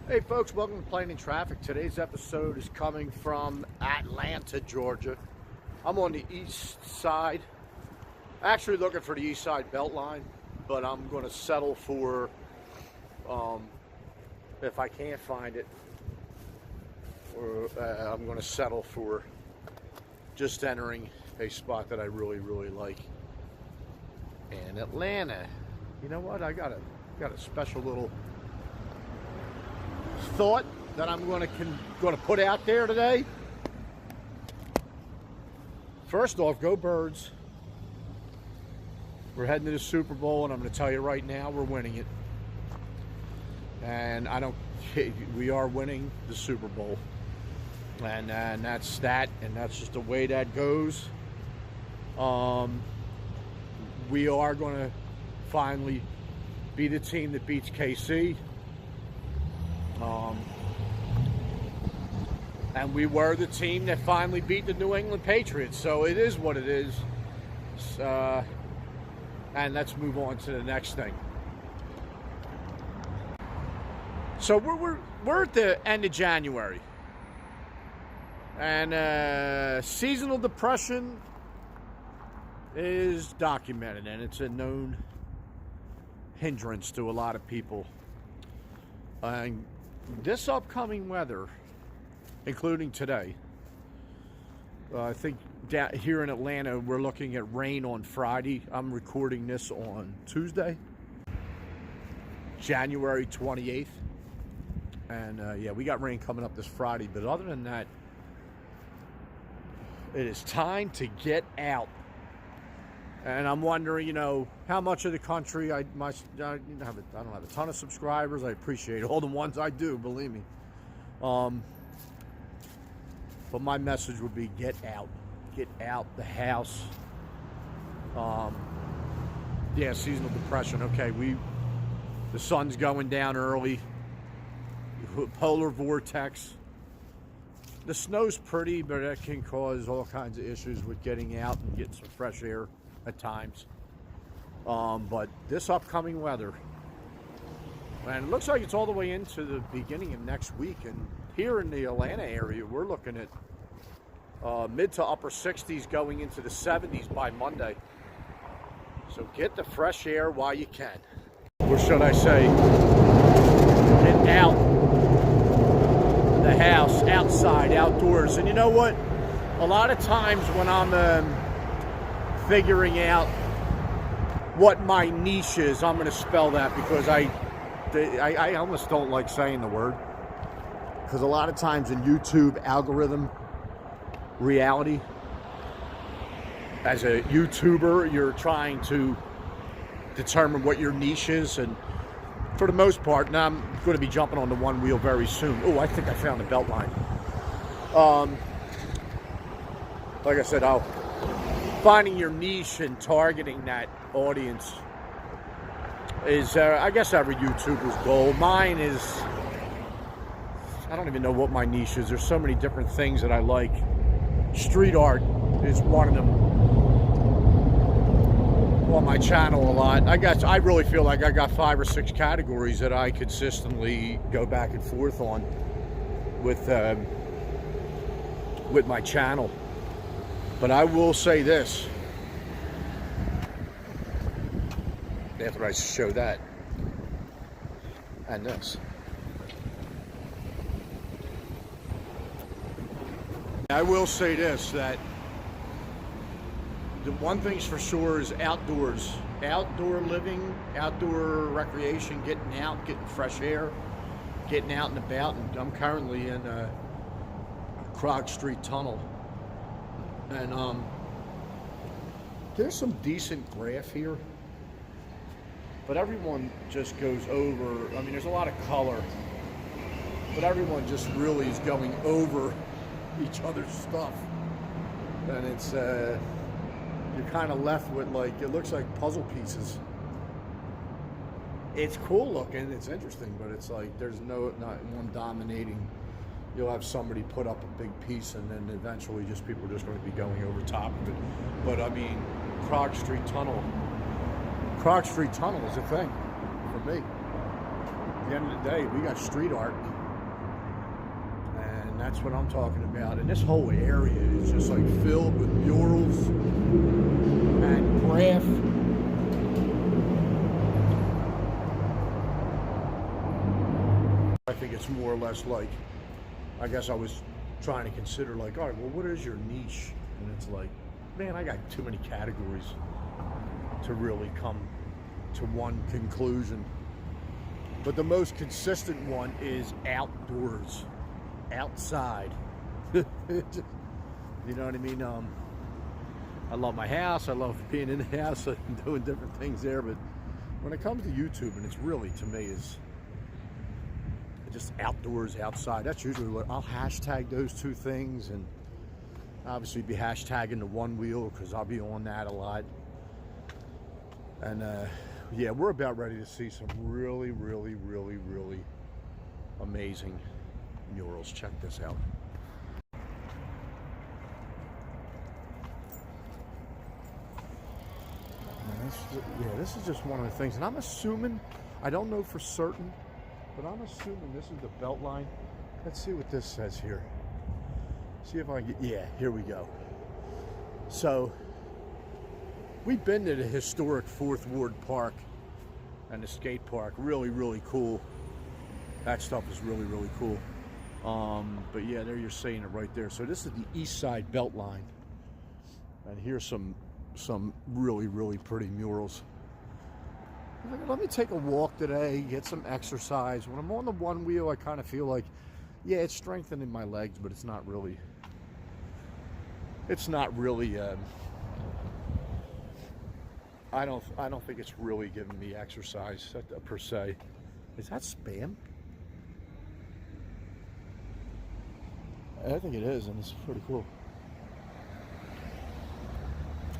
Hey folks, welcome to Plain in Traffic. Today's episode is coming from Atlanta, Georgia. I'm on the east side, actually looking for the east side Beltline, but I'm going to settle for, if I can't find it, or I'm going to settle for just entering a spot that I really like in Atlanta. You know what? I got a special little thought that I'm going to put out there today. First off, go Birds. We're heading to the Super Bowl, and I'm going to tell you right now, we're winning it. And we are winning the Super Bowl. And that's that, and that's just the way that goes. We are going to finally be the team that beats KC. And we were the team that finally beat the New England Patriots, so it is what it is. And let's move on to the next thing. So we're at the end of January, and seasonal depression is documented, and it's a known hindrance to a lot of people. And this upcoming weather, including today, I think down here in Atlanta, we're looking at rain on Friday. I'm recording this on Tuesday, January 28th. And yeah, we got rain coming up this Friday. But other than that, it is time to get out. And I'm wondering, how much of the country I don't have a ton of subscribers. I appreciate all the ones I do, believe me. But my message would be get out the house. Yeah, seasonal depression. Okay, the sun's going down early. Polar vortex. The snow's pretty, but it can cause all kinds of issues with getting out and getting some fresh air at times. But this upcoming weather, and it looks like it's all the way into the beginning of next week. And here in the Atlanta area, we're looking at mid to upper 60s going into the 70s by Monday. So get the fresh air while you can. Or should I say, get out the house, outside, outdoors. And you know what? A lot of times when I'm figuring out what my niche is, I'm going to spell that because I almost don't like saying the word, because a lot of times in YouTube algorithm reality, as a YouTuber, you're trying to determine what your niche is, and for the most part, now I'm going to be jumping on the one wheel very soon. Oh, I think I found the belt line. Like I said, finding your niche and targeting that audience is, I guess, every YouTuber's goal. Mine is, I don't even know what my niche is. There's so many different things that I like. Street art is one of them on my channel a lot. I really feel like I got 5 or 6 categories that I consistently go back and forth on with my channel. But I will say this, after I show that and this. I will say this, that the one thing's for sure is outdoors. Outdoor living, outdoor recreation, getting out, getting fresh air, getting out and about. And I'm currently in Krog Street Tunnel. And there's some decent graph here, but everyone just goes over. I mean, there's a lot of color, but everyone just really is going over each other's stuff, and it's you're kind of left with, like, it looks like puzzle pieces. It's cool looking, it's interesting, but it's like there's not one dominating. You'll have somebody put up a big piece, and then eventually people are just going to be going over top of it. But I mean, Krog Street Tunnel is a thing for me. the end of the day, we got street art. And that's what I'm talking about. And this whole area is just like filled with murals and graph. I think it's more or less like, I guess I was trying to consider like, all right, well, what is your niche? And it's like, man, I got too many categories to really come to one conclusion. But the most consistent one is outdoors, outside. You know what I mean? I love my house. I love being in the house and doing different things there. But when it comes to YouTube, and it's really, to me, is just outdoors, outside. That's usually what I'll hashtag, those two things, and obviously be hashtagging the one wheel because I'll be on that a lot. And yeah, we're about ready to see some really, really, really, really amazing murals. Check this out. This is just one of the things, and I'm assuming, I don't know for certain, but I'm assuming this is the belt line. Let's see what this says here. See if I can get, yeah, here we go. So, we've been to the historic 4th Ward Park and the skate park. Really, really cool. That stuff is really, really cool. But yeah, there you're seeing it right there. So this is the east side belt line. And here's some really, really pretty murals. Let me take a walk today, get some exercise. When I'm on the one wheel, I kind of feel like, yeah, it's strengthening my legs, but it's not really, I don't think it's really giving me exercise per se. Is that spam? I think it is, and it's pretty cool.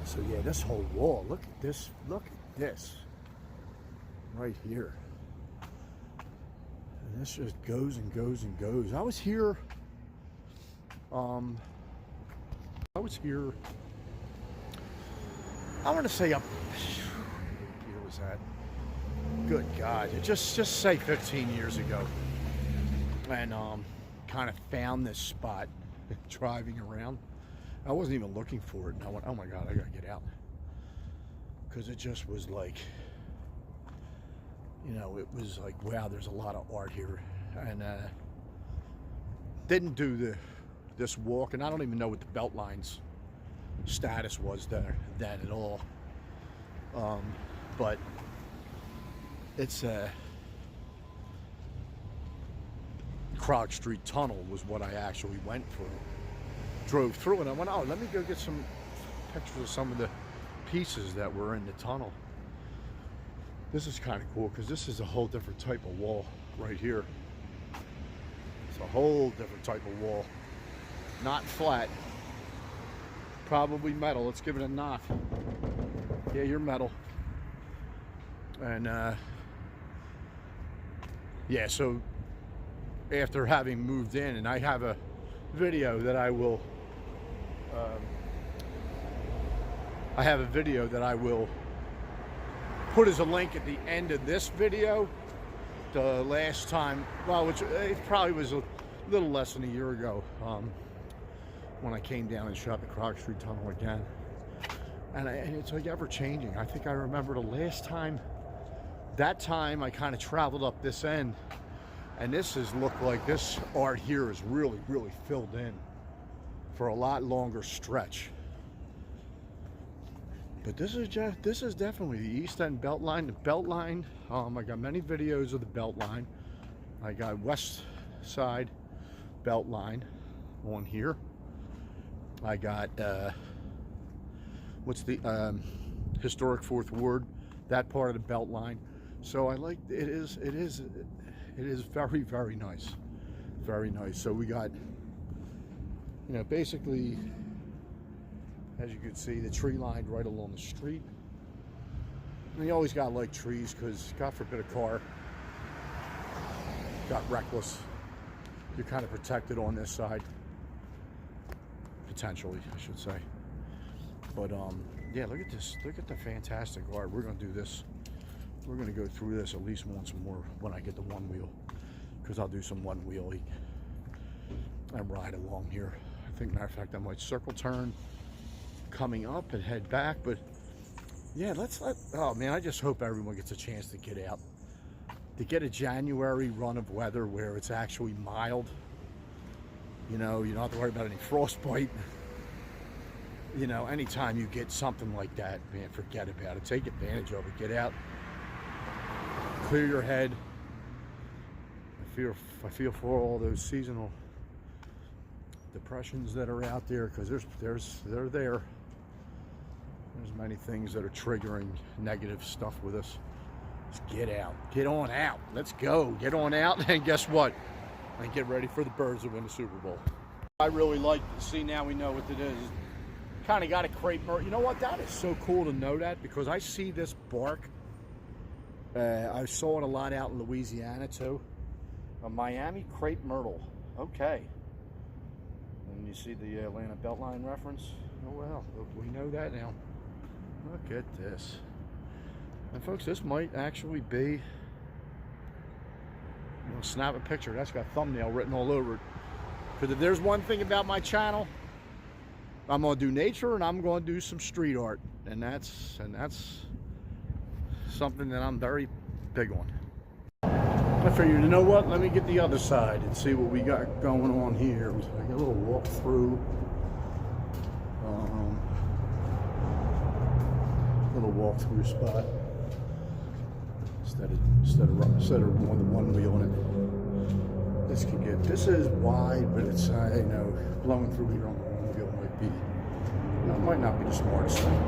So yeah, this whole wall, look at this right here. And this just goes and goes and goes. I was here, I want to say up, what year was that? Good God, just say 15 years ago. And kind of found this spot driving around. I wasn't even looking for it, and I went, oh my God, I gotta get out. Because it just was like, you know, it was like, wow, there's a lot of art here. And didn't do this walk, and I don't even know what the Beltline's status was there then at all. But it's Krog Street Tunnel was what I actually went through. Drove through, and I went, oh, let me go get some pictures of some of the pieces that were in the tunnel. This is kind of cool because this is a whole different type of wall right here. It's a whole different type of wall. Not flat. Probably metal. Let's give it a knock. Yeah, you're metal. And yeah, so after having moved in, and I have a video that I will put as a link at the end of this video. The last time, well, which it probably was a little less than a year ago, when I came down and shot the Krog Street Tunnel again. And it's like ever changing. I think I remember the last time, that time I kind of traveled up this end, and this has looked like this art here is really, really filled in for a lot longer stretch. But this is definitely the East End Beltline. The Beltline, I got many videos of the Beltline. I got West Side Beltline on here. I got what's the historic 4th Ward, that part of the Beltline. So I like it is very, very nice, very nice. So we got, you know, basically, as you can see, the tree line right along the street. And you always got like trees because, God forbid, a car got reckless. You're kind of protected on this side, potentially, I should say. But yeah, look at this. Look at the fantastic art. We're gonna do this we're going to go through this at least once more when I get the one wheel, because I'll do some one wheelie and ride along here. I think, matter of fact, I might circle turn coming up and head back. But yeah, oh man, I just hope everyone gets a chance to get out, to get a January run of weather where it's actually mild. You know, you don't have to worry about any frostbite. You know, anytime you get something like that, man, forget about it. Take advantage of it. Get out, clear your head. I feel for all those seasonal depressions that are out there, because they're there. There's many things that are triggering negative stuff with us. Just get out, get on out. Let's go, get on out, and guess what? And get ready for the Birds to win the Super Bowl. I really like to see, now we know what it is. Kind of got a crepe myrtle. You know what? That is so cool to know that, because I see this bark. I saw it a lot out in Louisiana too. A Miami crepe myrtle. Okay. And you see the Atlanta Beltline reference. Oh well, we know that now. Look at this. And folks, this might actually be. I'll snap a picture. That's got thumbnail written all over it. Because if there's one thing about my channel, I'm gonna do nature and I'm gonna do some street art, and that's something that I'm very big on. I figured, you know what? Let me get the other side and see what we got going on here. I got a little walk through, little walk through spot instead of more than one wheel in it. This is wide, but it's you know, blowing through here on the one wheel might be. That might not be the smartest thing.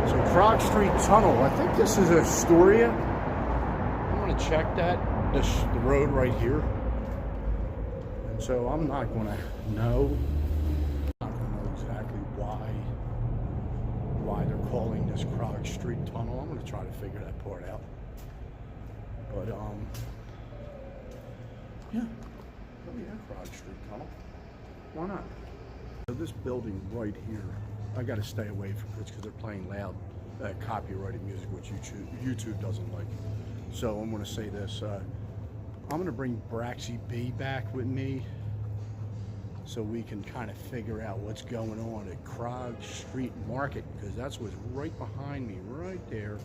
So Krog Street Tunnel, I think this is Astoria. I'm going to check that, the road right here. And so I'm not going to know. I'm not going to know exactly why they're calling this Krog Street Tunnel. I'm going to try to figure that part out. But yeah, Krog Street Tunnel. Why not? So this building right here, I got to stay away from it because they're playing loud copyrighted music, which YouTube doesn't like. So I'm going to say this. I'm going to bring Braxy B back with me so we can kind of figure out what's going on at Krog Street Market, because that's what's right behind me, right there.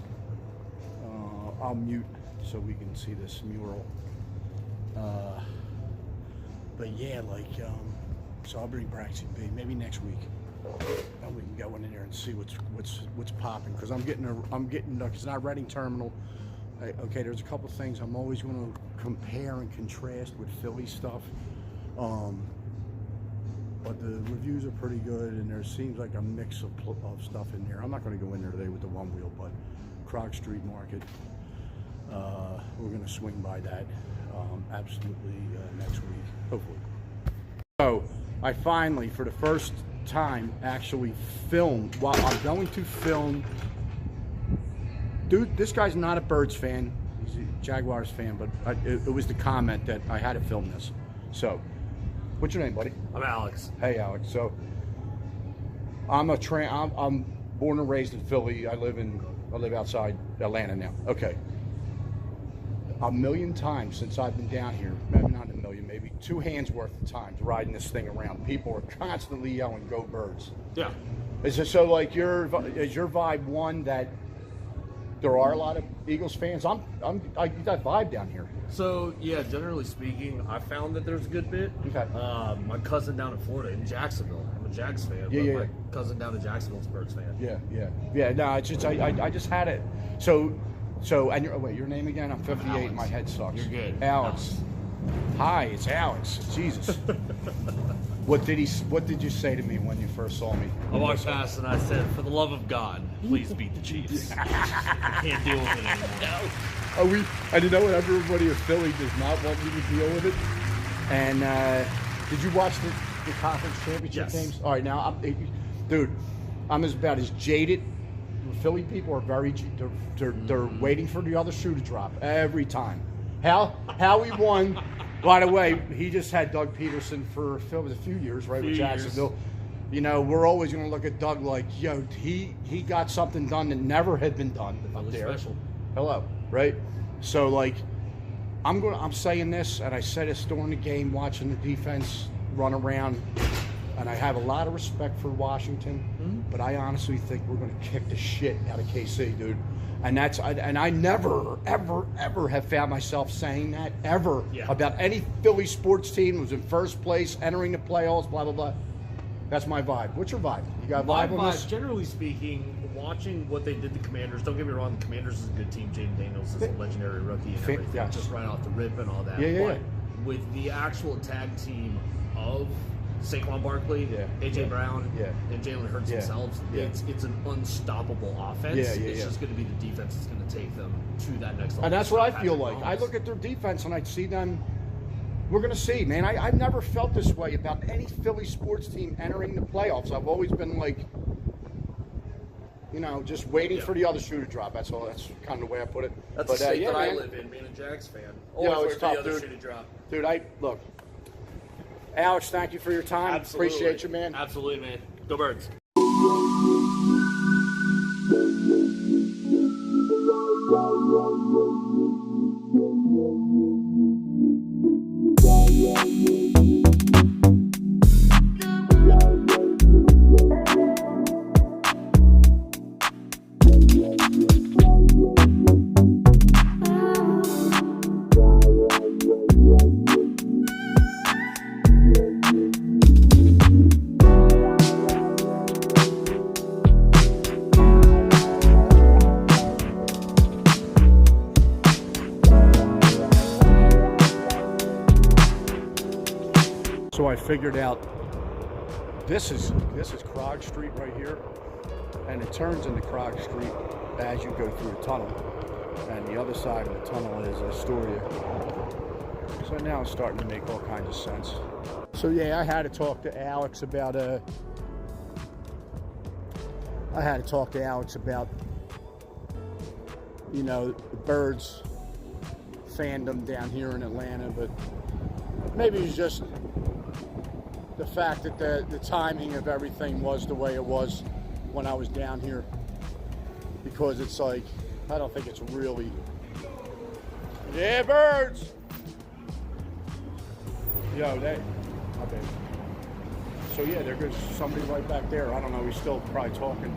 I'll mute so we can see this mural. But yeah, like, so I'll bring Braxy B maybe next week, and we can go in there and see what's popping. Because I'm getting it's not Reading Terminal. Okay, there's a couple things I'm always going to compare and contrast with Philly stuff. But the reviews are pretty good, and there seems like a mix of stuff in there. I'm not going to go in there today with the one wheel, but Krog Street Market, we're going to swing by that absolutely next week, hopefully. So I finally, for the first time, actually filmed. Well, I'm going to film. Dude, this guy's not a Birds fan. He's a Jaguars fan, but it was the comment that I had to film this. So, what's your name, buddy? I'm Alex. Hey, Alex. So, I'm born and raised in Philly. I live outside Atlanta now. Okay. A million times since I've been down here, maybe not a million, maybe 2 hands worth of times riding this thing around. People are constantly yelling, "Go Birds!" Yeah. Is it so? Like, is your vibe one that there are a lot of Eagles fans? I get that vibe down here. So yeah, generally speaking, I found that there's a good bit. Okay. My cousin down in Florida, in Jacksonville, I'm a Jags fan. Yeah, but my cousin down in Jacksonville's a Birds fan. Yeah. No, it's just I just had it. So, and your name again? I'm 58. Alex. My head sucks. You're good. Alex. Hi, it's Alex. Jesus. What did you say to me when you first saw me? I walked past and I said, "For the love of God, please beat the Chiefs." I can't deal with it anymore. And you know what? Everybody in Philly does not want me to deal with it. And did you watch the conference championship games? All right, now, I'm about as jaded. Philly people are they're waiting for the other shoe to drop every time. Howie won. By the way, he just had Doug Peterson for a few years, right, with Jacksonville. you know, we're always going to look at Doug like, yo, he got something done that never had been done up there. Special. Hello, right? So like, I'm saying this, and I said this during the game, watching the defense run around, and I have a lot of respect for Washington, but I honestly think we're going to kick the shit out of KC, dude. And I never, ever have found myself saying that ever about any Philly sports team that was in first place, entering the playoffs, blah blah blah. That's my vibe. What's your vibe? You got a vibe on this? Generally speaking, watching what they did to Commanders, don't get me wrong, the Commanders is a good team. Jaden Daniels is a legendary rookie and everything, just right off the rip and all that. But with the actual tag team of Saquon Barkley, AJ Brown, and Jalen Hurts themselves, it's an unstoppable offense. It's just going to be the defense that's going to take them to that next level. And that's what I feel like. I look at their defense and I see them. We're going to see, man. I've never felt this way about any Philly sports team entering the playoffs. I've always been like, you know, just waiting for the other shoe to drop. That's all. That's kind of the way I put it. That's the state that I live in, being a Jags fan. Always wait for the other shoe to drop. Dude, look. Alex, thank you for your time. Absolutely. Appreciate you, man. Absolutely, man. Go Birds. So I figured out this is Krog Street right here, and it turns into Krog Street as you go through the tunnel, and the other side of the tunnel is Astoria. So now it's starting to make all kinds of sense. So yeah, I had to talk to Alex about you know, the Birds fandom down here in Atlanta, but maybe it's just the fact that the timing of everything was the way it was when I was down here, because it's like, I don't think it's really, Birds! Yo, okay. So yeah, there goes somebody right back there. I don't know, he's still probably talking.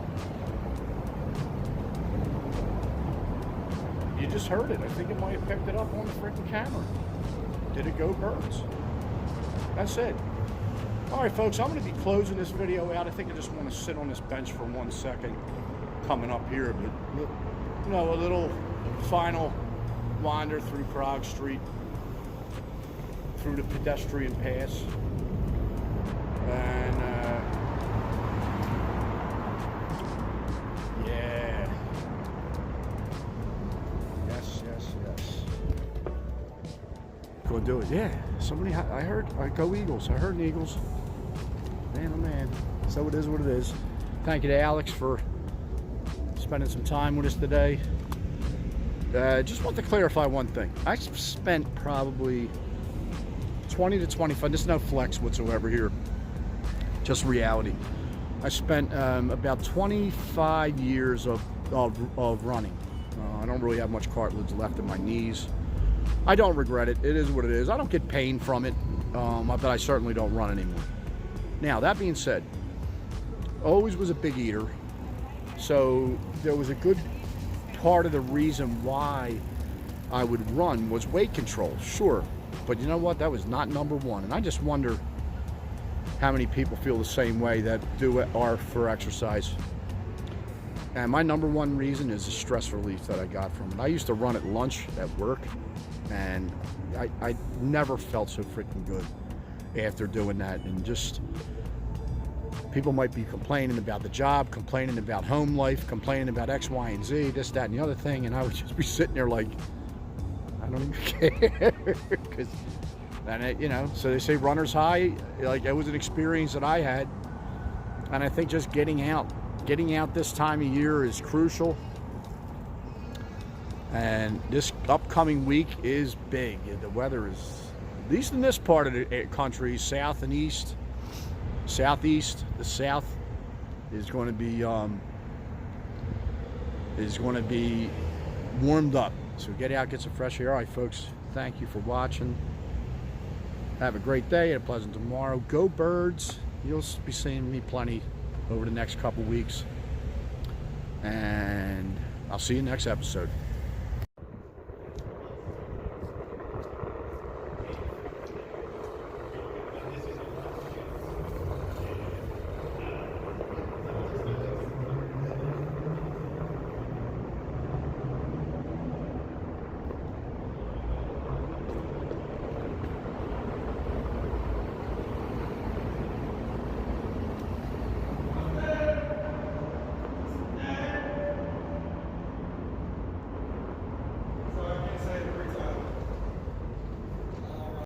You just heard it. I think it might have picked it up on the freaking camera. Did it go Birds? That's it. All right, folks, I'm going to be closing this video out. I think I just want to sit on this bench for 1 second coming up here. But, you know, a little final wander through Krog Street, through the pedestrian pass. And, yeah. Yes. Go do it. Yeah, somebody, I heard, go Eagles. I heard the Eagles. Man, oh man. So it is what it is. Thank you to Alex for spending some time with us today. Just want to clarify one thing. I spent probably 20 to 25, there's no flex whatsoever here, just reality. I spent about 25 years of running. I don't really have much cartilage left in my knees. I don't regret it. It is what it is. I don't get pain from it, but I certainly don't run anymore. Now, that being said, always was a big eater, so there was a good part of the reason why I would run was weight control, sure. But you know what? That was not number one. And I just wonder how many people feel the same way that do it are for exercise. And my number one reason is the stress relief that I got from it. I used to run at lunch at work, and I never felt so freaking good after doing that. And just, people might be complaining about the job, complaining about home life, complaining about X, Y, and Z, this, that, and the other thing. And I would just be sitting there like, I don't even care. Because, you know, so they say runner's high. Like, it was an experience that I had. And I think just getting out this time of year is crucial. And this upcoming week is big. The weather is, at least in this part of the country, south and east, southeast, the south is going to be warmed up. So get out, get some fresh air. All right, folks, thank you for watching. Have a great day and a pleasant tomorrow. Go Birds. You'll be seeing me plenty over the next couple weeks. And I'll see you next episode.